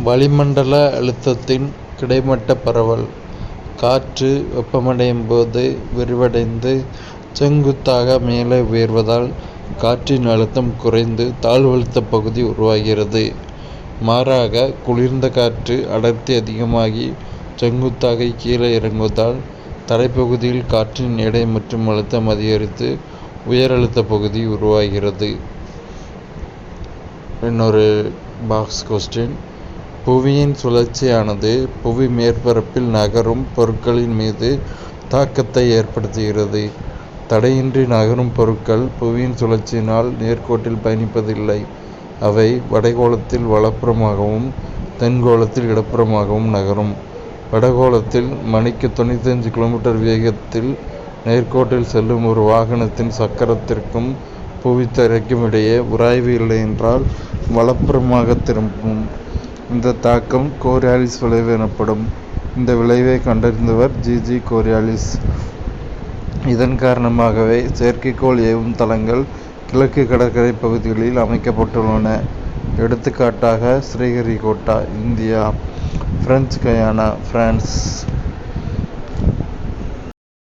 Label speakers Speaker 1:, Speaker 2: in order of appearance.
Speaker 1: வளிமண்டல அழுத்தத்தின் கிடைமட்ட பரவல். காற்று வெப்பமடையும் போது விரிவடைந்து செங்குத்தாக மேலே உயர்வதால் காற்றின் அழுத்தம் குறைந்து தாழ்வழுத்த பகுதி உருவாகிறது. மாறாக குளிர்ந்த காற்று அடர்த்தி அதிகமாகி செங்குத்தாக கீழே இறங்குவதால் தரைப்பகுதியில் காற்றின் எடை மற்றும் அழுத்தம் அதிகரித்து உயர் அழுத்த பகுதி உருவாகிறது. இன்னொரு பாக்ஸ் கொஸ்டின். புவியின் சுழற்சியானது புவி மேற்பரப்பில் நகரும் பொருட்களின் மீது தாக்கத்தை ஏற்படுத்துகிறது. தடையின்றி நகரும் பொருட்கள் புவியின் சுழற்சியினால் நேர்கோட்டில் பயணிப்பதில்லை. அவை வடைகோளத்தில் வலப்புறமாகவும் தென்கோளத்தில் இடப்புறமாகவும் நகரும். வடகோளத்தில் மணிக்கு 95 கிலோமீட்டர் வேகத்தில் நேர்கோட்டில் செல்லும் ஒரு வாகனத்தின் சக்கரத்திற்கும் புவித்தரைக்கும் இடையே உராய்வு இல்லை என்றால் வலப்புறமாக திரும்பும். இந்த தாக்கம் கோரியாலிஸ் விளைவு எனப்படும். இந்த விளைவை கண்டறிந்தவர் ஜி கோரியாலிஸ். இதன் காரணமாகவே செயற்கைக்கோள் ஏவும் தளங்கள் கிழக்கு கடற்கரை பகுதிகளில் அமைக்கப்பட்டுள்ளன. எடுத்துக்காட்டாக Sriharikota, India, French Guyana, France.